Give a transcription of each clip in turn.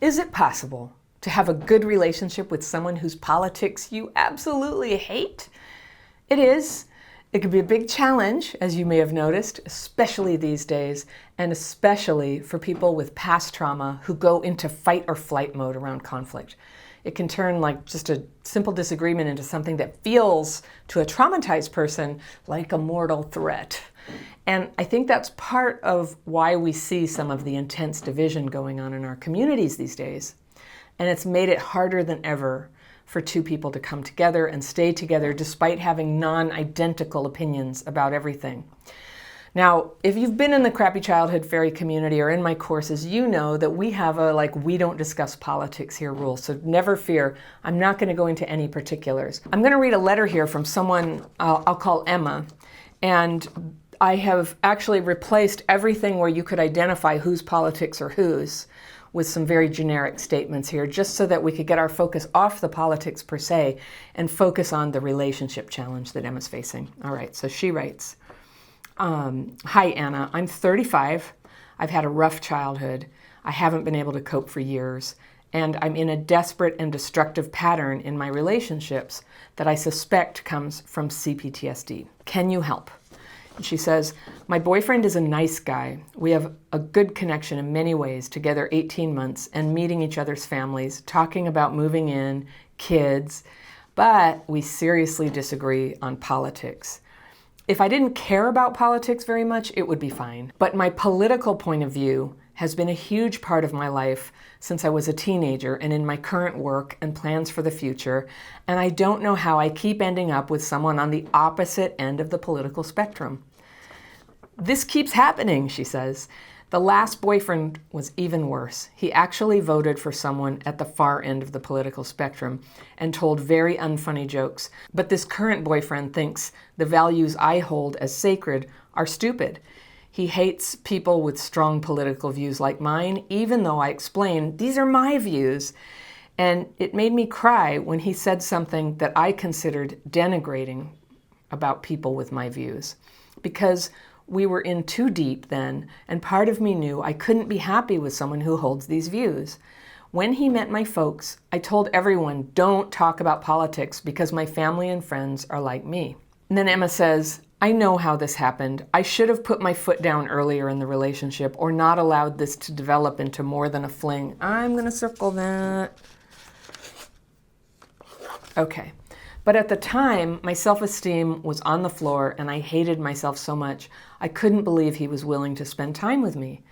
Is it possible to have a good relationship with someone whose politics you absolutely hate? It is. It can be a big challenge, as you may have noticed, especially these days, and especially for people with past trauma who go into fight or flight mode around conflict. It can turn like just a simple disagreement into something that feels to a traumatized person like a mortal threat. And I think that's part of why we see some of the intense division going on in our communities these days. And it's made it harder than ever for two people to come together and stay together despite having non-identical opinions about everything. Now, if you've been in the Crappy Childhood Fairy community or in my courses, you know that we have a we don't discuss politics here rule. So never fear, I'm not going to go into any particulars. I'm going to read a letter here from someone I'll call Emma. And I have actually replaced everything where you could identify whose politics are whose with some very generic statements here, just so that we could get our focus off the politics per se and focus on the relationship challenge that Emma's facing. All right, so she writes, Hi Anna, I'm 35. I've had a rough childhood. I haven't been able to cope for years, and I'm in a desperate and destructive pattern in my relationships that I suspect comes from CPTSD. Can you help? And she says, my boyfriend is a nice guy. We have a good connection in many ways, together 18 months and meeting each other's families, talking about moving in, kids, but we seriously disagree on politics. If I didn't care about politics very much, it would be fine. But my political point of view has been a huge part of my life since I was a teenager and in my current work and plans for the future, and I don't know how I keep ending up with someone on the opposite end of the political spectrum. This keeps happening, she says. The last boyfriend was even worse. He actually voted for someone at the far end of the political spectrum and told very unfunny jokes. But this current boyfriend thinks the values I hold as sacred are stupid. He hates people with strong political views like mine, even though I explain these are my views. And it made me cry when he said something that I considered denigrating about people with my views. Because we were in too deep then, and part of me knew I couldn't be happy with someone who holds these views. When he met my folks, I told everyone, don't talk about politics because my family and friends are like me. And then Emma says, I know how this happened. I should have put my foot down earlier in the relationship or not allowed this to develop into more than a fling. I'm going to circle that. Okay. But at the time, my self-esteem was on the floor and I hated myself so much, I couldn't believe he was willing to spend time with me.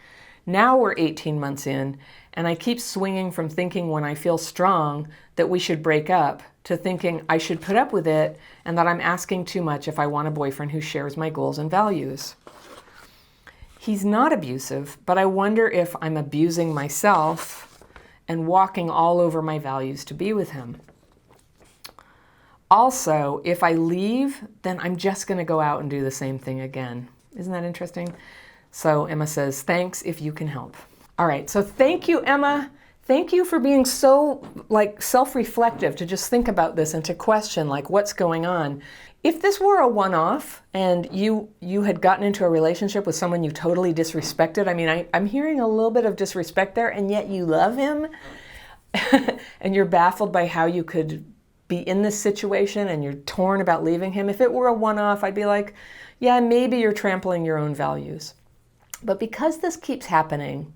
Now we're 18 months in, and I keep swinging from thinking when I feel strong that we should break up to thinking I should put up with it and that I'm asking too much if I want a boyfriend who shares my goals and values. He's not abusive, but I wonder if I'm abusing myself and walking all over my values to be with him. Also, if I leave, then I'm just going to go out and do the same thing again. Isn't that interesting? So Emma says, thanks if you can help. All right, so thank you, Emma. Thank you for being so self-reflective to just think about this and to question what's going on. If this were a one-off and you had gotten into a relationship with someone you totally disrespected, I mean, I'm hearing a little bit of disrespect there, and yet you love him, and you're baffled by how you could be in this situation and you're torn about leaving him. If it were a one-off, I'd be like, yeah, maybe you're trampling your own values. But because this keeps happening,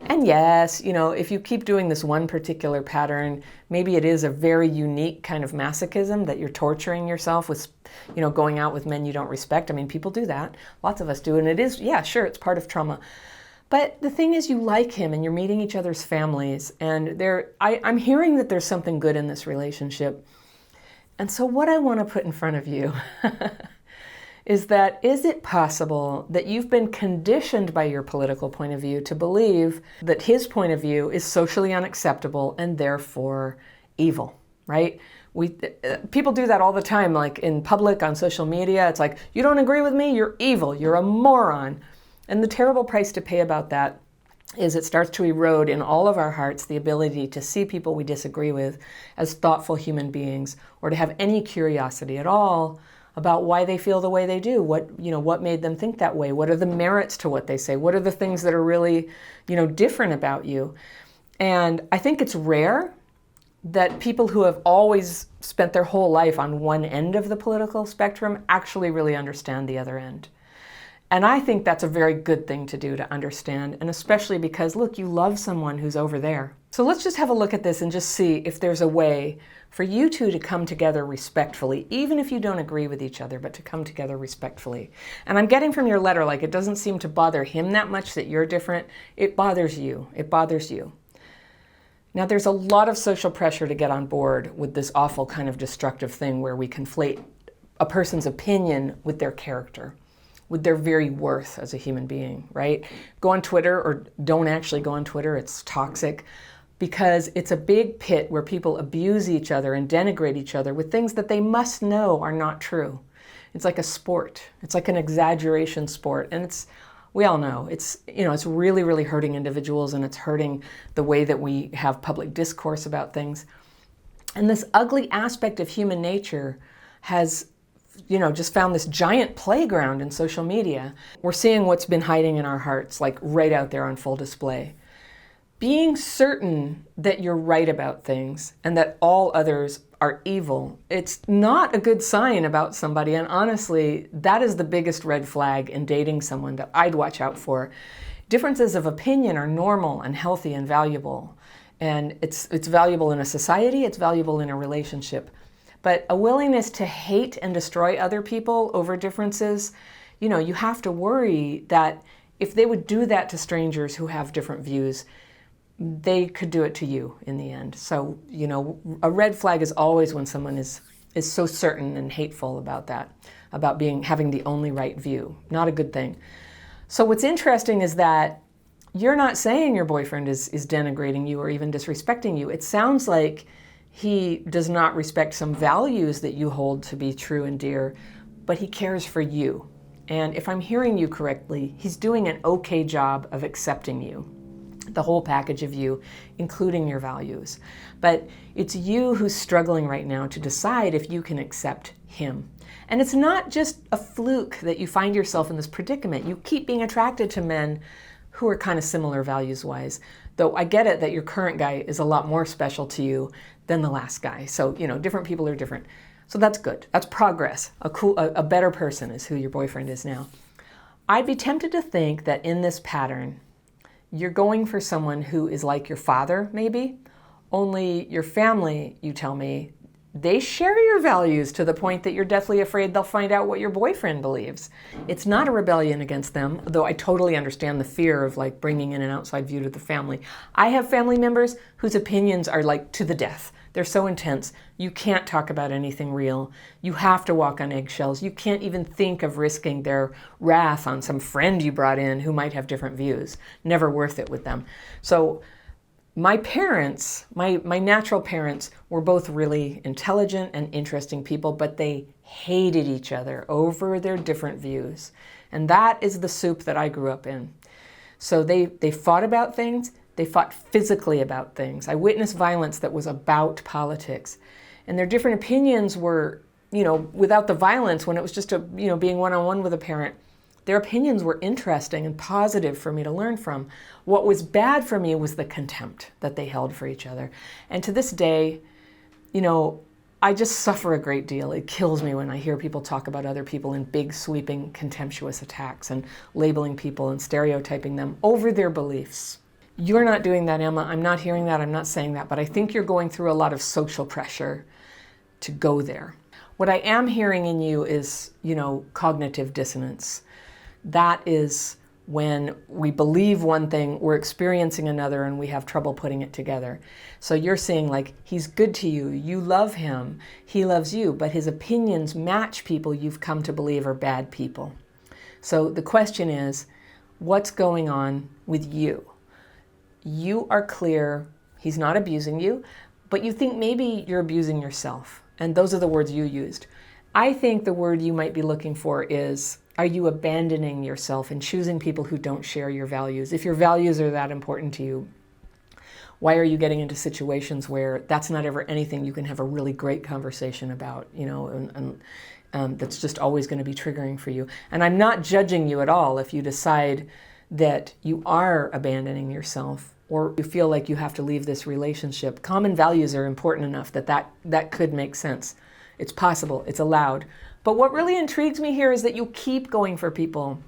and yes, if you keep doing this one particular pattern, maybe it is a very unique kind of masochism that you're torturing yourself with, going out with men you don't respect. I mean, people do that. Lots of us do. And it is, yeah, sure, it's part of trauma. But the thing is, you like him and you're meeting each other's families, and I'm hearing that there's something good in this relationship. And so what I want to put in front of you is it possible that you've been conditioned by your political point of view to believe that his point of view is socially unacceptable and therefore evil, right? People do that all the time, like in public, on social media. It's like, you don't agree with me, you're evil, you're a moron. And the terrible price to pay about that is it starts to erode in all of our hearts the ability to see people we disagree with as thoughtful human beings, or to have any curiosity at all about why they feel the way they do. What made them think that way? What are the merits to what they say? What are the things that are really, different about you? And I think it's rare that people who have always spent their whole life on one end of the political spectrum actually really understand the other end. And I think that's a very good thing to do, to understand, and especially because, look, you love someone who's over there. So let's just have a look at this and just see if there's a way for you two to come together respectfully, even if you don't agree with each other, but to come together respectfully. And I'm getting from your letter, like, it doesn't seem to bother him that much that you're different. It bothers you. It bothers you. Now, there's a lot of social pressure to get on board with this awful kind of destructive thing where we conflate a person's opinion with their character, with their very worth as a human being, right? Go on Twitter, or don't actually go on Twitter. It's toxic because it's a big pit where people abuse each other and denigrate each other with things that they must know are not true. It's like a sport. It's like an exaggeration sport. And we all know it's really, really hurting individuals, and it's hurting the way that we have public discourse about things. And this ugly aspect of human nature has just found this giant playground in social media. We're seeing what's been hiding in our hearts, like right out there on full display. Being certain that you're right about things and that all others are evil, it's not a good sign about somebody. And honestly, that is the biggest red flag in dating someone that I'd watch out for. Differences of opinion are normal and healthy and valuable. And it's valuable in a society, it's valuable in a relationship. But a willingness to hate and destroy other people over differences, you have to worry that if they would do that to strangers who have different views, they could do it to you in the end. So, a red flag is always when someone is so certain and hateful about that, about having the only right view. Not a good thing. So what's interesting is that you're not saying your boyfriend is denigrating you or even disrespecting you. It sounds like he does not respect some values that you hold to be true and dear, but he cares for you. And if I'm hearing you correctly, he's doing an okay job of accepting you, the whole package of you, including your values. But it's you who's struggling right now to decide if you can accept him. And it's not just a fluke that you find yourself in this predicament. You keep being attracted to men who are kind of similar values-wise. Though I get it that your current guy is a lot more special to you than the last guy. So, different people are different. So that's good. That's progress. A better person is who your boyfriend is now. I'd be tempted to think that in this pattern, you're going for someone who is like your father, maybe, only your family, you tell me, they share your values to the point that you're deathly afraid they'll find out what your boyfriend believes. It's not a rebellion against them, though I totally understand the fear of bringing in an outside view to the family. I have family members whose opinions are to the death. They're so intense. You can't talk about anything real. You have to walk on eggshells. You can't even think of risking their wrath on some friend you brought in who might have different views. Never worth it with them. So my parents, my natural parents, were both really intelligent and interesting people, but they hated each other over their different views. And that is the soup that I grew up in. So they fought about things. They fought physically about things. I witnessed violence that was about politics. And their different opinions were, without the violence, when it was just being one-on-one with a parent, their opinions were interesting and positive for me to learn from. What was bad for me was the contempt that they held for each other. And to this day, I just suffer a great deal. It kills me when I hear people talk about other people in big, sweeping, contemptuous attacks and labeling people and stereotyping them over their beliefs. You're not doing that, Emma. I'm not hearing that. I'm not saying that. But I think you're going through a lot of social pressure to go there. What I am hearing in you is, cognitive dissonance. That is when we believe one thing, we're experiencing another, and we have trouble putting it together. So you're saying, he's good to you, you love him, he loves you, but his opinions match people you've come to believe are bad people. So the question is, what's going on with you? You are clear he's not abusing you, but you think maybe you're abusing yourself. And those are the words you used. I think the word you might be looking for is, are you abandoning yourself and choosing people who don't share your values? If your values are that important to you, why are you getting into situations where that's not ever anything you can have a really great conversation about, and that's just always going to be triggering for you? And I'm not judging you at all if you decide that you are abandoning yourself. or you feel like you have to leave this relationship. Common values are important enough that could make sense. It's possible, it's allowed. But what really intrigues me here is that you keep going for people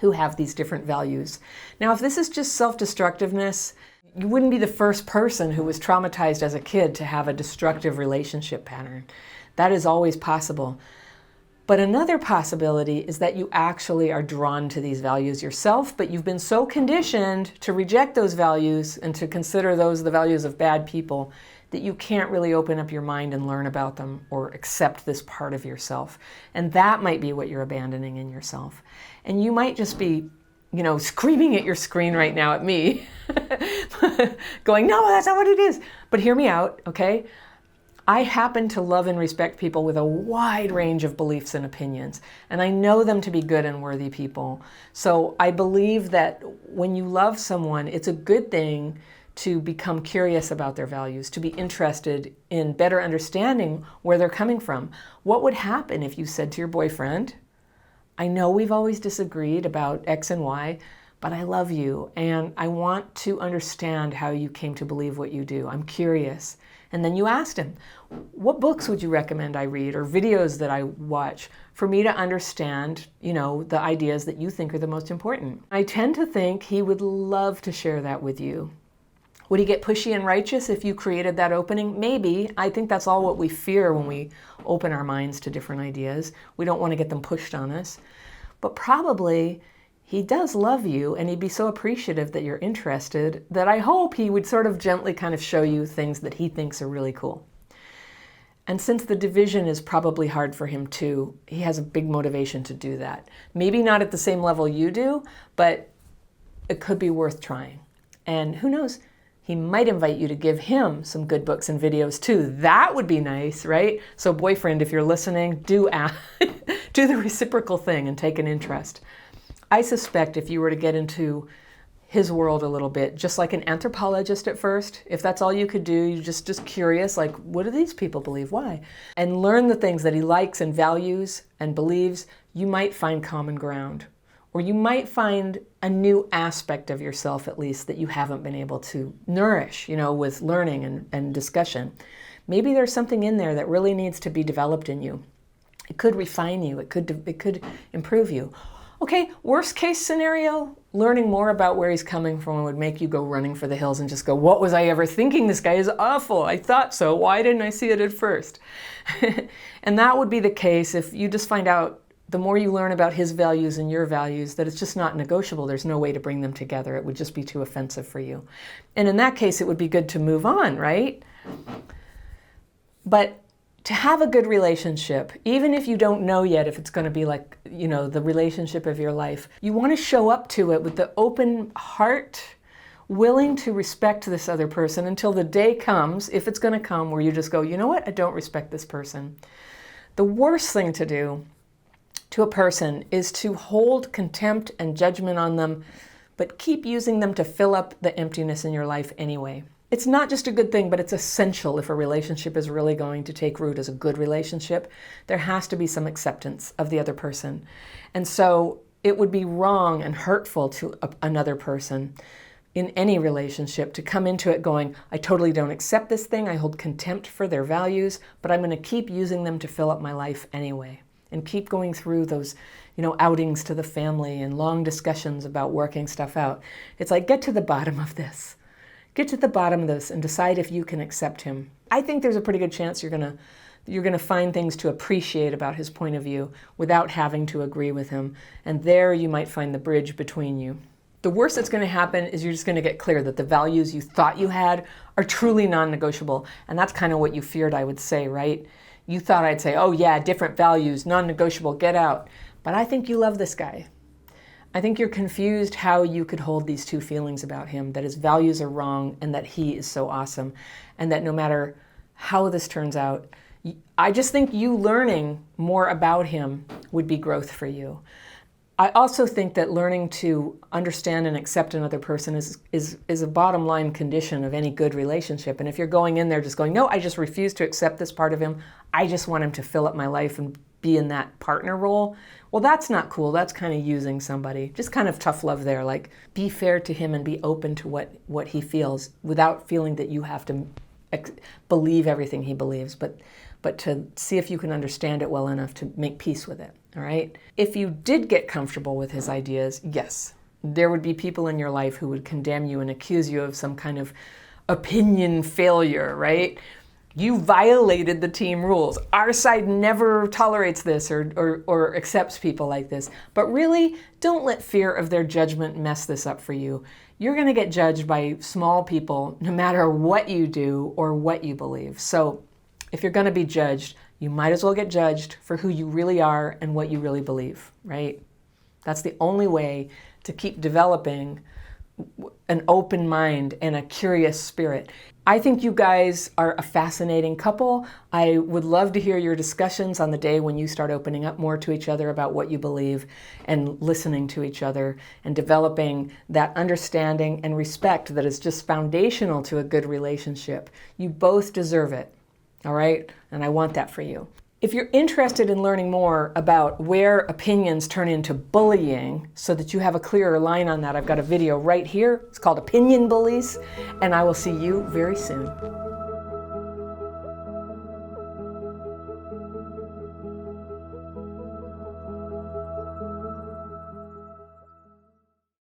who have these different values. Now, if this is just self-destructiveness, you wouldn't be the first person who was traumatized as a kid to have a destructive relationship pattern. That is always possible. But another possibility is that you actually are drawn to these values yourself, but you've been so conditioned to reject those values and to consider those the values of bad people that you can't really open up your mind and learn about them or accept this part of yourself. And that might be what you're abandoning in yourself. And you might just be, screaming at your screen right now at me, going, no, that's not what it is. But hear me out, okay? I happen to love and respect people with a wide range of beliefs and opinions, and I know them to be good and worthy people. So I believe that when you love someone, it's a good thing to become curious about their values, to be interested in better understanding where they're coming from. What would happen if you said to your boyfriend, I know we've always disagreed about X and Y, but I love you, and I want to understand how you came to believe what you do. I'm curious. And then you asked him, what books would you recommend I read or videos that I watch for me to understand, the ideas that you think are the most important? I tend to think he would love to share that with you. Would he get pushy and righteous if you created that opening? Maybe. I think that's all what we fear when we open our minds to different ideas. We don't want to get them pushed on us. But probably he does love you, and he'd be so appreciative that you're interested that I hope he would sort of gently kind of show you things that he thinks are really cool. And since the division is probably hard for him too, he has a big motivation to do that. Maybe not at the same level you do, but it could be worth trying. And who knows, he might invite you to give him some good books and videos too. That would be nice, right? So boyfriend, if you're listening, do the reciprocal thing and take an interest. I suspect if you were to get into his world a little bit, just like an anthropologist at first, if that's all you could do, you're just curious, like, what do these people believe? Why? And learn the things that he likes and values and believes, you might find common ground. Or you might find a new aspect of yourself, at least, that you haven't been able to nourish, with learning and discussion. Maybe there's something in there that really needs to be developed in you. It could refine you. It could improve you. Okay, worst case scenario, learning more about where he's coming from would make you go running for the hills and just go, what was I ever thinking? This guy is awful. I thought so. Why didn't I see it at first? And that would be the case if you just find out the more you learn about his values and your values, that it's just not negotiable. There's no way to bring them together. It would just be too offensive for you. And in that case, it would be good to move on, right? But to have a good relationship, even if you don't know yet if it's going to be like, the relationship of your life, you want to show up to it with the open heart, willing to respect this other person until the day comes, if it's going to come, where you just go, you know what, I don't respect this person. The worst thing to do to a person is to hold contempt and judgment on them, but keep using them to fill up the emptiness in your life anyway. It's not just a good thing, but it's essential if a relationship is really going to take root as a good relationship. There has to be some acceptance of the other person. And so it would be wrong and hurtful to another person in any relationship to come into it going, I totally don't accept this thing, I hold contempt for their values, but I'm going to keep using them to fill up my life anyway. And keep going through those, outings to the family and long discussions about working stuff out. It's like, get to the bottom of this. Get to the bottom of this and decide if you can accept him. I think there's a pretty good chance you're gonna find things to appreciate about his point of view without having to agree with him. And there you might find the bridge between you. The worst that's going to happen is you're just going to get clear that the values you thought you had are truly non-negotiable. And that's kind of what you feared I would say, right? You thought I'd say, oh yeah, different values, non-negotiable, get out. But I think you love this guy. I think you're confused how you could hold these two feelings about him, that his values are wrong and that he is so awesome. And that no matter how this turns out, I just think you learning more about him would be growth for you. I also think that learning to understand and accept another person is a bottom line condition of any good relationship. And if you're going in there just going, no, I just refuse to accept this part of him. I just want him to fill up my life and be in that partner role. Well, that's not cool. That's kind of using somebody. Just kind of tough love there. Like, be fair to him and be open to what he feels without feeling that you have to believe everything he believes, but to see if you can understand it well enough to make peace with it, all right? If you did get comfortable with his ideas, yes, there would be people in your life who would condemn you and accuse you of some kind of opinion failure, right? You violated the team rules. Our side never tolerates this or accepts people like this. But really, don't let fear of their judgment mess this up for you. You're going to get judged by small people no matter what you do or what you believe. So if you're going to be judged, you might as well get judged for who you really are and what you really believe, right? That's the only way to keep developing an open mind and a curious spirit. I think you guys are a fascinating couple. I would love to hear your discussions on the day when you start opening up more to each other about what you believe and listening to each other and developing that understanding and respect that is just foundational to a good relationship. You both deserve it, all right? And I want that for you. If you're interested in learning more about where opinions turn into bullying so that you have a clearer line on that, I've got a video right here. It's called Opinion Bullies, and I will see you very soon.